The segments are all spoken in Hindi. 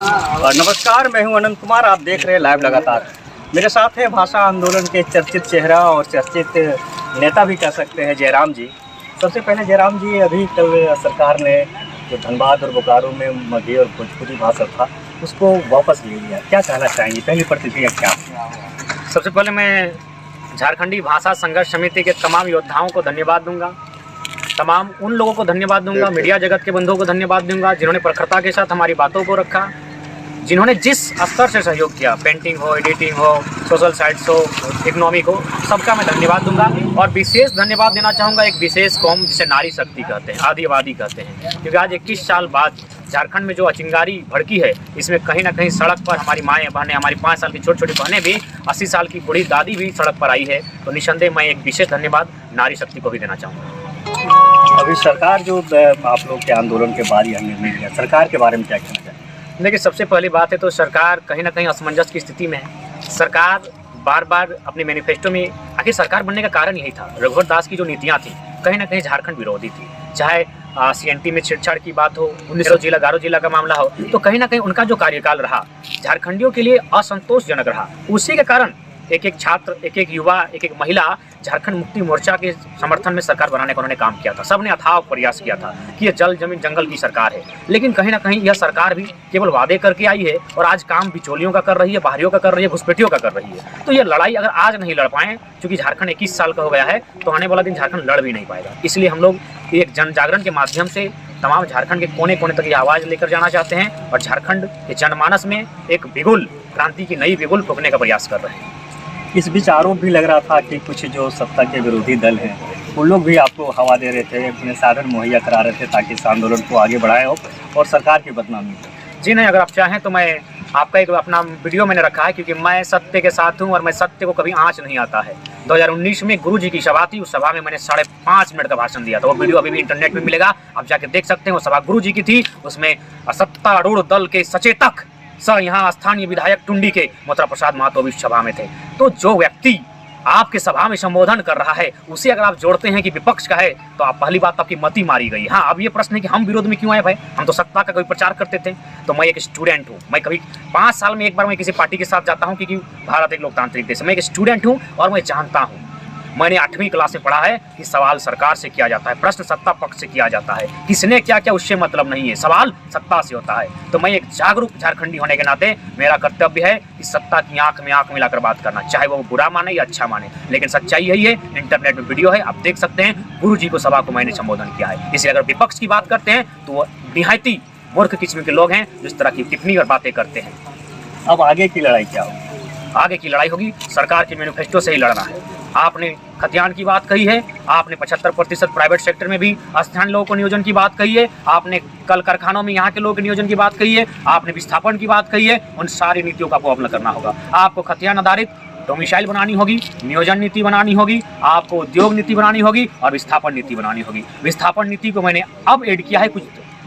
नमस्कार, मैं हूं अनंत कुमार। आप देख रहे हैं लाइव लगातार। मेरे साथ है भाषा आंदोलन के चर्चित चेहरा और चर्चित नेता भी कह सकते हैं, जयराम जी। सबसे पहले जयराम जी, अभी कल सरकार ने जो धनबाद और बोकारो में मगही और भोजपुरी भाषा था उसको वापस ले लिया। क्या कहना चाहेंगे, पहली प्रतिक्रिया क्या? सबसे पहले मैं झारखंडी भाषा संघर्ष समिति के तमाम योद्धाओं को धन्यवाद दूंगा, तमाम उन लोगों को धन्यवाद दूंगा, मीडिया जगत के बंधुओं को धन्यवाद दूंगा जिन्होंने प्रखरता के साथ हमारी बातों को रखा, जिन्होंने जिस स्तर से सहयोग किया, पेंटिंग हो, एडिटिंग हो, सोशल साइट्स हो, इकोनॉमिक हो, सबका मैं धन्यवाद दूंगा। और विशेष धन्यवाद देना चाहूँगा एक विशेष कौम जिसे नारी शक्ति कहते हैं, आदिवादी कहते हैं, क्योंकि आज 21 साल बाद झारखंड में जो अचिंगारी भड़की है, इसमें कहीं ना कहीं सड़क पर हमारी माएँ बहनें, हमारी 5 साल की छोटी छोटी बहनें भी, 80 साल की बूढ़ी दादी भी सड़क पर आई है। तो निसंदेह मैं एक विशेष धन्यवाद नारी शक्ति को भी देना चाहूँगा। अभी सरकार जो आप लोग के आंदोलन के बाद यह निर्णय लिया, सरकार के बारे में क्या कहना चाहिए? देखिए, सबसे पहली बात है तो सरकार कहीं ना कहीं असमंजस की स्थिति में है। सरकार बार बार अपने मैनिफेस्टो में, आखिर सरकार बनने का कारण यही था, रघुवर दास की जो नीतियाँ थी कहीं ना कहीं झारखंड विरोधी थी। चाहे CNT में छेड़छाड़ की बात हो, 1900 जिला गारो जिला का मामला हो, तो कहीं ना कहीं उनका जो कार्यकाल रहा झारखंडियों के लिए असंतोषजनक रहा। उसी के कारण एक एक छात्र, एक एक युवा, एक एक महिला झारखंड मुक्ति मोर्चा के समर्थन में सरकार बनाने का उन्होंने काम किया था। सबने अथाह प्रयास किया था कि ये जल जमीन जंगल की सरकार है, लेकिन कहीं ना कहीं यह सरकार भी केवल वादे करके आई है और आज काम बिचौलियों का कर रही है, बाहरियों का कर रही है, घुसपैठियों का कर रही है। तो ये लड़ाई अगर आज नहीं लड़ पाएँ, क्योंकि झारखंड 21 साल का हो गया है, तो आने वाला दिन झारखंड लड़ भी नहीं पाएगा। इसलिए हम लोग एक जन जागरण के माध्यम से तमाम झारखंड के कोने कोने तक ये आवाज़ लेकर जाना चाहते हैं और झारखंड के जनमानस में एक बिगुल, क्रांति की नई बिगुल फूंकने का प्रयास कर रहे हैं। इस बीच आरोप भी लग रहा था कि कुछ जो सत्ता के विरोधी दल हैं वो लोग भी आपको हवा दे रहे थे, अपने साधन मुहैया करा रहे थे ताकि इस आंदोलन को आगे बढ़ाए हो और सरकार की बदनामी हो। जी नहीं, अगर आप चाहें तो मैं आपका एक अपना वीडियो मैंने रखा है, क्योंकि मैं सत्य के साथ हूं और मैं सत्य को कभी आँच नहीं आता है। 2019 में गुरु जी की सभा थी, उस सभा में मैंने 5.5 मिनट का भाषण दिया था। वो वीडियो अभी भी इंटरनेट में मिलेगा, आप जाके देख सकते हैं। वो सभा गुरु जी की थी, उसमें सत्तारूढ़ दल के सचेतक यहाँ स्थानीय विधायक टुंडी के मोत्रा प्रसाद महतो भी सभा में थे। तो जो व्यक्ति आपके सभा में संबोधन कर रहा है उसे अगर आप जोड़ते हैं कि विपक्ष का है, तो आप पहली बात आपकी मति मारी गई। हाँ, अब ये प्रश्न है कि हम विरोध में क्यों आए भाई, हम तो सत्ता का कोई प्रचार करते थे। तो मैं एक स्टूडेंट हूँ, मैं कभी 5 साल में एक बार मैं किसी पार्टी के साथ जाता हूँ, क्योंकि भारत एक लोकतांत्रिक देश है। मैं एक स्टूडेंट हूँ और मैं जानता हूँ, मैंने 8वीं क्लास में पढ़ा है कि सवाल सरकार से किया जाता है, प्रश्न सत्ता पक्ष से किया जाता है, किसने क्या क्या उससे मतलब नहीं है, सवाल सत्ता से होता है। तो मैं एक जागरूक झारखंडी होने के नाते मेरा कर्तव्य है कि सत्ता की आंख में आंख मिलाकर बात करना, चाहे वो बुरा माने या अच्छा माने, लेकिन सच्चाई यही है। इंटरनेट में वीडियो है, आप देख सकते हैं, गुरु जी को सभा को मैंने संबोधन किया है। इसलिए अगर विपक्ष की बात करते हैं तो वो निहायती मूर्ख किस्म के लोग हैं जो इस तरह की टिप्पणी और बातें करते हैं। अब आगे की लड़ाई क्या होगी? आगे की लड़ाई होगी सरकार के मैनिफेस्टो से ही लड़ना है। आपने खतियान की बात कही है, आपने 75% प्राइवेट सेक्टर में भी स्थानीय लोगों को नियोजन की बात कही है, आपने कल कारखानों में यहाँ के लोगों के नियोजन की बात कही है, आपने विस्थापन की बात कही है। उन सारी नीतियों का आपको अमल करना होगा। आपको खतियान आधारित डोमिसाइल बनानी होगी, नियोजन नीति बनानी होगी, आपको उद्योग नीति बनानी होगी और विस्थापन नीति बनानी होगी। विस्थापन नीति को मैंने अब ऐड किया है कुछ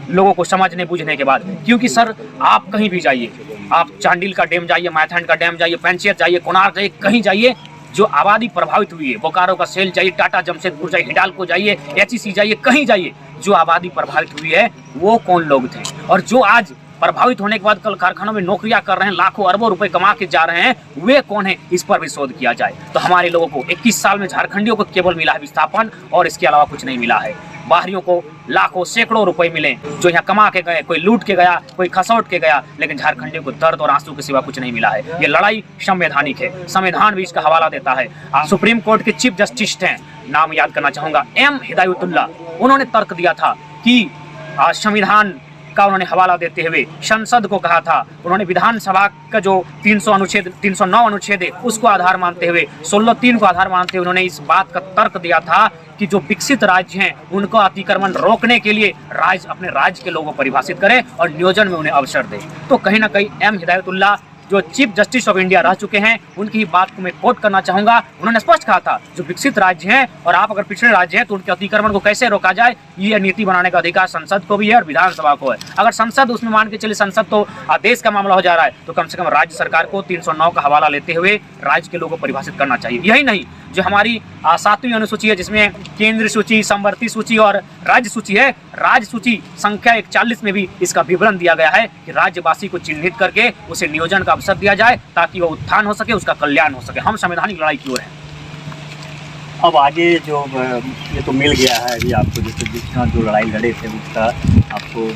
लोगों को समझने बूझने के बाद, क्योंकि सर आप कहीं भी जाइए, आप चांडिल का डैम जाइए, मैथन का डैम जाइए, पेंचियर जाइए, कोणार्क जाइए, कहीं जाइए, जो आबादी प्रभावित हुई है, बोकारो का सेल जाइए, टाटा जमशेदपुर जाइए, हिडाल्को जाइए, HEC जाइए, कहीं जाइए, जो आबादी प्रभावित हुई है वो कौन लोग थे और जो आज प्रभावित होने के बाद कल कारखानों में नौकरियां कर रहे हैं, लाखों अरबों रुपए कमा के जा रहे हैं, वे कौन है, इस पर भी शोध किया जाए। तो हमारे लोगों को 21 साल में झारखंडियों को केवल मिला है विस्थापन और इसके अलावा कुछ नहीं मिला है। बाहरियों को लाखों सैकड़ों रुपए मिले जो यहाँ कमा के गए, कोई लूट के गया, कोई खसौट के गया, लेकिन झारखंडियों को दर्द और आंसू के सिवा कुछ नहीं मिला है। ये लड़ाई संवैधानिक है, संविधान भी इसका हवाला देता है। सुप्रीम कोर्ट के चीफ जस्टिस हैं, नाम याद करना चाहूंगा, M हिदायतुल्लाह, उन्होंने तर्क दिया था कि संविधान का उन्होंने हवाला देते हुए संसद को कहा था, उन्होंने विधानसभा का जो 309 अनुच्छेद है उसको आधार मानते हुए, 16(3) को आधार मानते हुए उन्होंने इस बात का तर्क दिया था कि जो विकसित राज्य हैं उनको अतिक्रमण रोकने के लिए राज्य अपने राज्य के लोगों को परिभाषित करे और नियोजन में उन्हें अवसर दे। तो कहीं ना कहीं M हिदायतुल्लाह जो चीफ जस्टिस ऑफ इंडिया रह चुके हैं, उनकी बात को मैं कोट करना चाहूंगा। उन्होंने स्पष्ट कहा था जो विकसित राज्य हैं और आप अगर पिछड़े राज्य हैं तो उनके अतिक्रमण को कैसे रोका जाए, ये नीति बनाने का अधिकार संसद को भी है और विधानसभा को है। अगर संसद उसमें मान के चलिए, संसद तो आदेश का मामला हो जा रहा है, तो कम से कम राज्य सरकार को 309 का हवाला लेते हुए राज्य के लोगों को परिभाषित करना चाहिए। यही नहीं, जो हमारी 7वीं अनुसूची है, जिसमें केंद्र सूची, समवर्ती सूची और राज्य सूची है, राज्य सूची संख्या 41 में भी इसका विवरण दिया गया है कि राज्यवासी को चिन्हित करके उसे नियोजन का अवसर दिया जाए ताकि वह उत्थान हो सके, उसका कल्याण हो सके। हम संवैधानिक लड़ाई की ओर हैं। अब आगे जो ये तो मिल गया है अभी आपको, जितना जो लड़ाई लड़े थे उसका आपको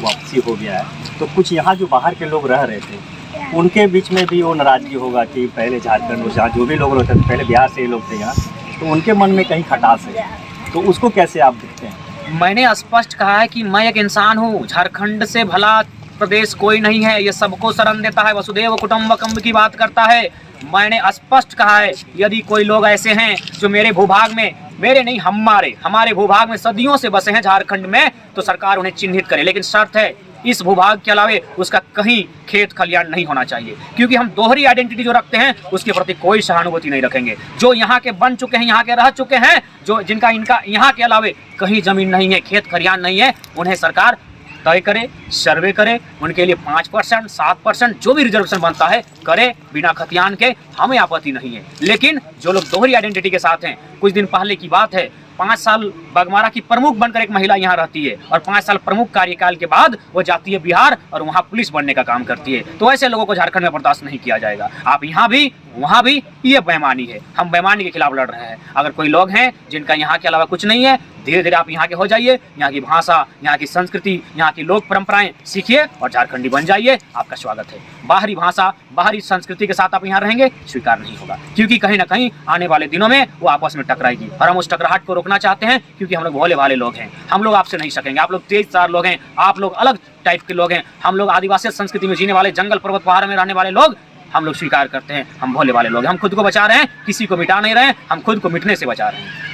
वापसी हो गया है, तो कुछ यहाँ जो बाहर के लोग रह रहे थे उनके बीच में भी वो नाराज़गी होगा कि पहले झारखंड और जहाँ जो भी लोग रहते थे, पहले बिहार से ही लोग थे यहाँ, तो उनके मन में कहीं खटास है, तो उसको कैसे आप देखते हैं? मैंने स्पष्ट कहा है कि मैं एक इंसान हूँ, झारखंड से भला प्रदेश कोई नहीं है, ये सबको शरण देता है, वसुदेव कुटुंबकम की बात करता है। मैंने स्पष्ट कहा है, यदि कोई लोग ऐसे हैं जो मेरे भूभाग में, मेरे नहीं हमारे भूभाग में सदियों से बसे हैं झारखंड में, तो सरकार उन्हें चिन्हित करे, लेकिन शर्त है इस भूभाग के अलावे उसका कहीं खेत खलियान नहीं होना चाहिए, क्योंकि हम दोहरी आइडेंटिटी जो रखते हैं उसके प्रति कोई सहानुभूति नहीं रखेंगे। जो यहाँ के बन चुके हैं, यहाँ के रह चुके हैं, जो जिनका इनका यहाँ के अलावे कहीं जमीन नहीं है, खेत खलियान नहीं है, उन्हें सरकार तय करे, सर्वे करे, उनके लिए 5%, 7% जो भी रिजर्वेशन बनता है करे, बिना खतियान के, हमें आपत्ति नहीं है। लेकिन जो लोग दोहरी आइडेंटिटी के साथ हैं, कुछ दिन पहले की बात है, 5 साल बगमारा की प्रमुख बनकर एक महिला यहाँ रहती है और 5 साल प्रमुख कार्यकाल के बाद वो जाती है बिहार और वहाँ पुलिस बनने का काम करती है, तो ऐसे लोगों को झारखंड में बर्दाश्त नहीं किया जाएगा। आप यहाँ भी वहाँ भी, ये बेईमानी है, हम बेईमानी के खिलाफ लड़ रहे हैं। अगर कोई लोग हैं जिनका यहाँ के अलावा कुछ नहीं है, धीरे धीरे आप यहाँ के हो जाइए, यहाँ की भाषा, यहाँ की संस्कृति, यहाँ की लोक परंपराएं सीखिए और झारखंडी बन जाइए, आपका स्वागत है। बाहरी भाषा, बाहरी संस्कृति के साथ आप यहाँ रहेंगे, स्वीकार नहीं होगा, क्योंकि कहीं ना कहीं आने वाले दिनों में वो आपस में टकराएगी और हम उस टकराहट को रोकना चाहते हैं, क्योंकि हम लोग भोले भाले लोग हैं, हम लोग आपसे नहीं सकेंगे। आप लोग तेजतर्रार लोग हैं, आप लोग अलग टाइप के लोग हैं, हम लोग आदिवासी संस्कृति में जीने वाले, जंगल पर्वत पहाड़ में रहने वाले लोग, हम लोग स्वीकार करते हैं, हम भोले वाले लोग हैं, हम खुद को बचा रहे हैं, किसी को मिटा नहीं रहे हैं, हम खुद को मिटने से बचा रहे हैं।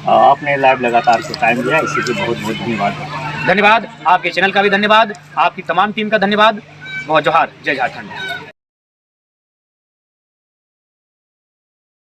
आपने लाइव लगातार को टाइम दिया, इसी के बहुत बहुत धन्यवाद। धन्यवाद, आपके चैनल का भी धन्यवाद, आपकी तमाम टीम का धन्यवाद। बहुत जोहार, जय झारखंड।